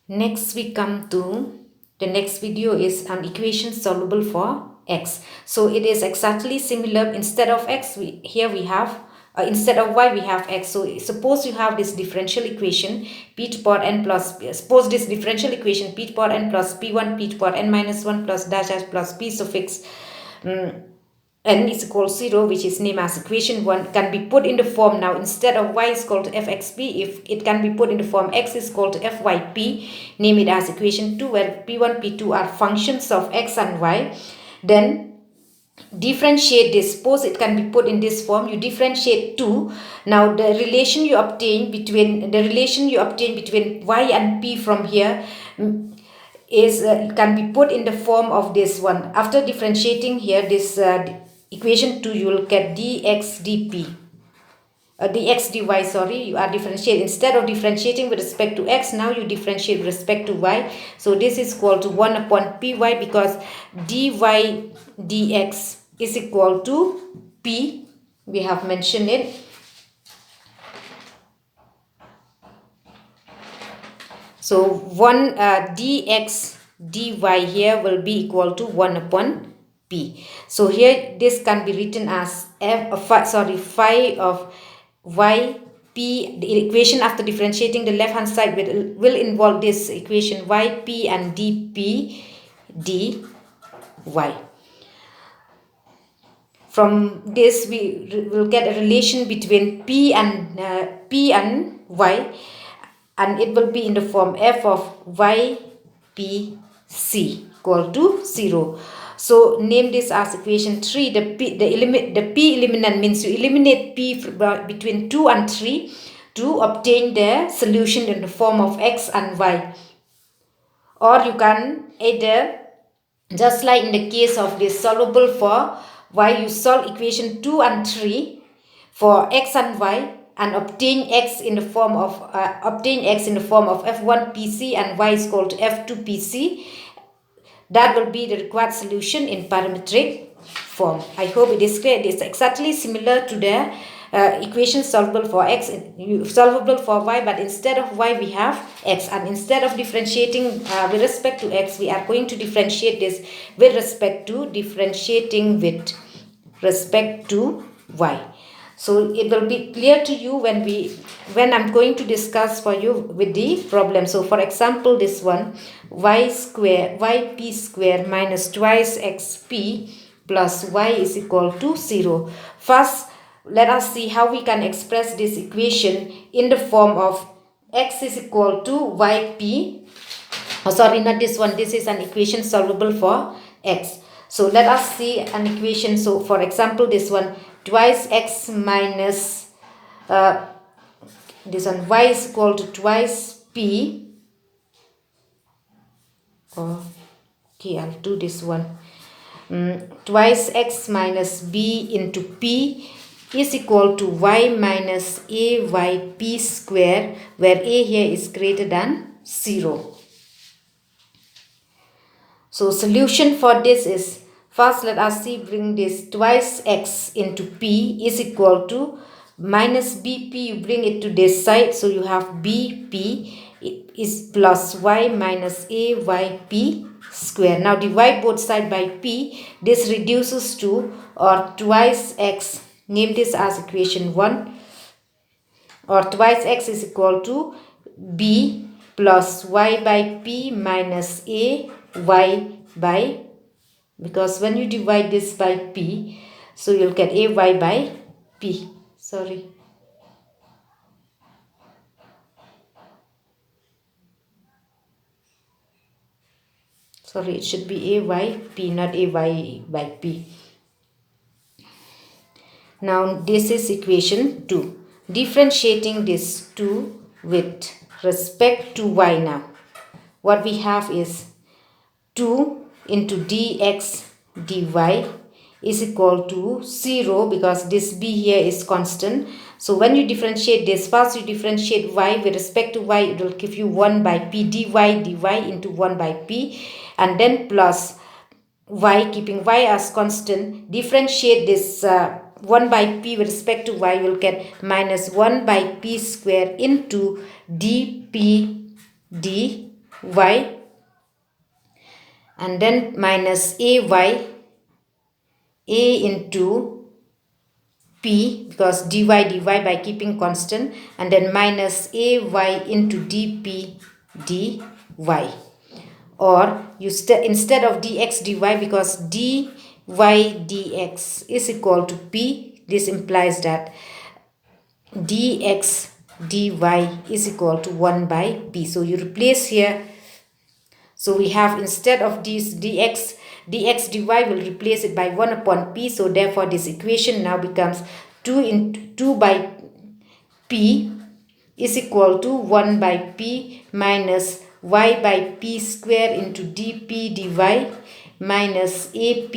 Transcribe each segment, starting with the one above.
Next we come to the next video is an equation solvable for x. So it is exactly similar. Instead of x, here we have instead of y we have x. So suppose you have this differential equation p to power n plus suppose this differential equation p to power n plus p1 p to power n minus 1 plus dash dash plus p suffix n is equal to 0, which is named as equation 1, can be put in the form now. Instead of y is equal to fxp, if it can be put in the form x is equal to fyp, name it as equation 2, where p1 p2 are functions of x and y. Then differentiate this. Suppose it can be put in this form, you differentiate 2. Now the relation you obtain between y and p from here is can be put in the form of this one. After differentiating here this equation 2, you will get dx dp, dx dy, sorry, you are differentiating. Instead of differentiating with respect to x, now you differentiate with respect to y. So this is equal to 1 upon py, because dy dx is equal to p, we have mentioned it. So 1 dx dy here will be equal to 1 upon p. So here this can be written as phi of y p. The equation after differentiating the left hand side will involve this equation y p and dp dy. From this we will get a relation between p and y, and it will be in the form f of y p c equal to 0. So name this as equation 3. The p eliminant means you eliminate p between 2 and 3 to obtain the solution in the form of x and y. Or you can either, just like in the case of this solvable for y, you solve equation 2 and 3 for x and y and obtain x in the form of f1 pc and y is equal to f2 pc. That will be the required solution in parametric form. I hope it is clear. It is exactly similar to the equation solvable for x, solvable for y, but instead of y we have x, and instead of differentiating with respect to x, we are going to differentiate this with respect to y. So it will be clear to you when I'm going to discuss for you with the problem. So for example, this one, yp square minus twice xp plus y is equal to 0. First, let us see how we can express this equation in the form of x is equal to yp. Oh, sorry, not this one. This is an equation solvable for x. So let us see an equation. So for example, this one, twice x minus this one, y is equal to twice p. Okay, I'll do this one. Twice x minus b into p is equal to y minus ayp square, where a here is greater than 0. So solution for this is, first let us see, bring this twice x into p is equal to minus bp, you bring it to this side, so you have bp is plus y minus ayp square. Now divide both side by p, this reduces to, or twice x, name this as equation 1, or twice x is equal to b plus y by p minus a y by, because when you divide this by p, so you'll get ay by p. Sorry, it should be ay p, not ay by p. Now this is equation 2. Differentiating this 2 with respect to y now, what we have is 2 into dx dy is equal to 0, because this b here is constant. So when you differentiate this, first you differentiate y with respect to y, it will give you 1 by p dy into 1 by p, and then plus y, keeping y as constant, differentiate this 1 by p with respect to y, will get minus 1 by p square into dp dy. y, and then minus ay, a into p, because dy by keeping constant, and then minus ay into dp dy. Or you instead of dx dy, because dy dx is equal to p, this implies that dx dy is equal to 1 by p. So you replace here. So we have, instead of this dx dy, will replace it by 1 upon p. So therefore this equation now becomes 2 by p is equal to 1 by p minus y by p square into dp dy minus ap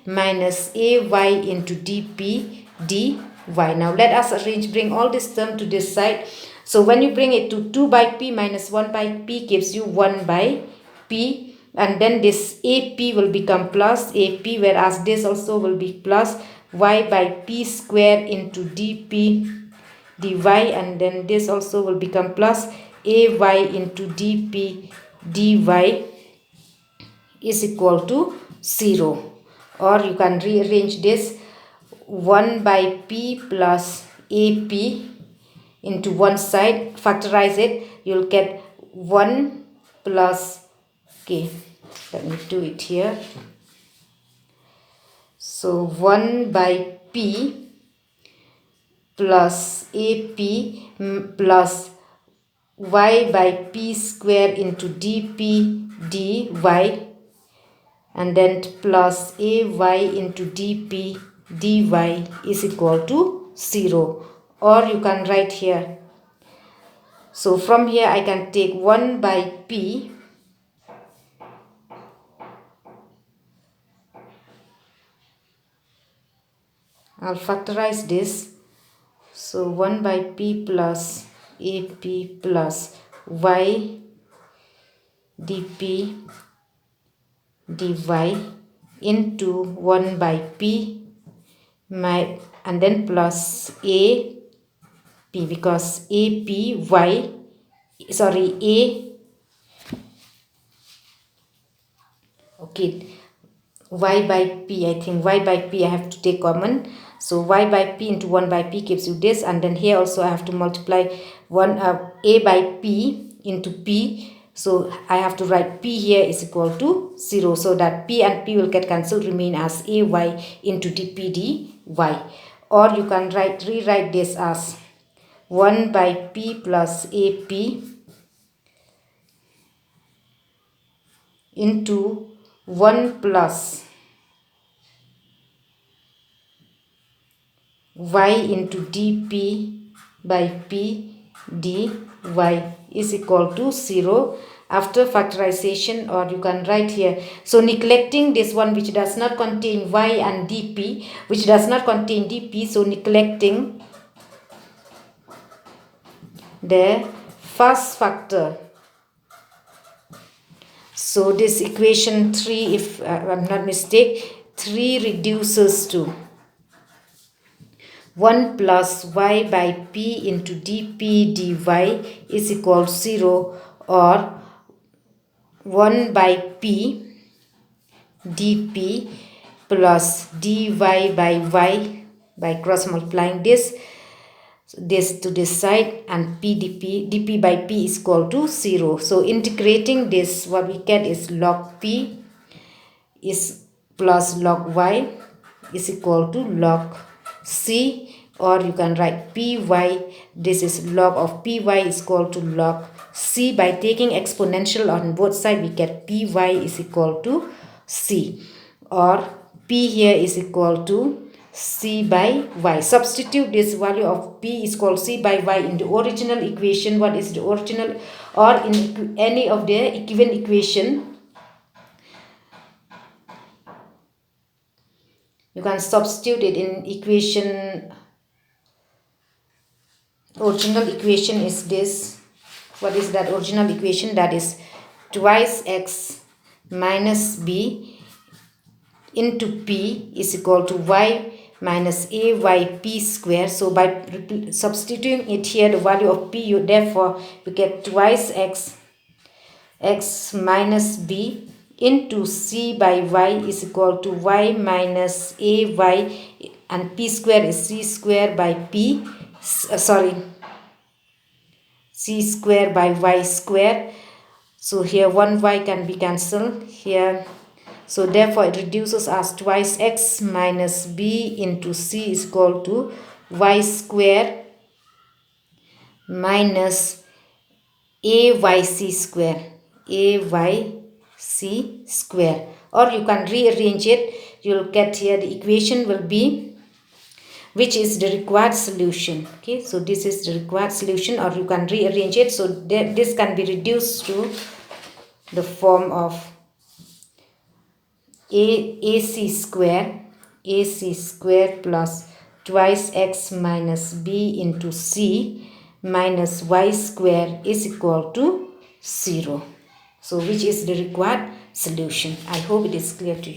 minus ay into dp dy. Now let us bring all this term to this side. So when you bring it to 2 by p minus 1 by p gives you 1 by p, and then this ap will become plus ap, whereas this also will be plus y by p square into dp dy, and then this also will become plus ay into dp dy is equal to 0. Or you can rearrange this, 1 by p plus ap into one side, factorize it, you'll get 1 plus, okay, let me do it here. So 1 by p plus ap plus y by p square into dp dy, and then plus ay into dp dy is equal to 0. Or you can write here, so from here I can take 1 by p I'll factorize this. So 1 by p plus ap plus y dp dy into 1 by p and then plus a p, because ap y, sorry, okay, y by p, I think y by p I have to take common. So y by p into 1 by p gives you this, and then here also I have to multiply a by p into p. So I have to write p here is equal to 0, so that p and p will get cancelled, remain as ay into dp dy. Or you can rewrite this as 1 by p plus ap into 1 plus y into dp by p dy is equal to 0 after factorization. Or you can write here, so neglecting this one which does not contain y and dp, which does not contain dp, so neglecting the first factor. So this equation 3, if I'm not mistaken, 3 reduces to 1 plus y by p into dp dy is equal to 0, or 1 by p dp plus dy by y by cross multiplying this to this side, and p dp by p is equal to 0. So integrating this, what we get is log p is plus log y is equal to log c. Or you can write py, this is log of py is equal to log c. By taking exponential on both sides, we get py is equal to c, or p here is equal to c by y. Substitute this value of p is equal to c by y in the original equation. What is the original? Or in any of the given equation, you can substitute it in equation. Original equation is this. What is that original equation? That is twice x minus b into p is equal to y minus ay p square. So by substituting it here, the value of p, therefore we get twice x x minus b into c by y is equal to y minus ay, and p square is c square by c square by y square. So here one y can be cancelled here. So therefore it reduces as twice x minus b into c is equal to y square minus ayc square. ayc square. Or you can rearrange it. You'll get here the equation will be, which is the required solution. Okay, so this is the required solution, or you can rearrange it. So this can be reduced to the form of ac square plus twice x minus b into c minus y square is equal to 0. So which is the required solution. I hope it is clear to you.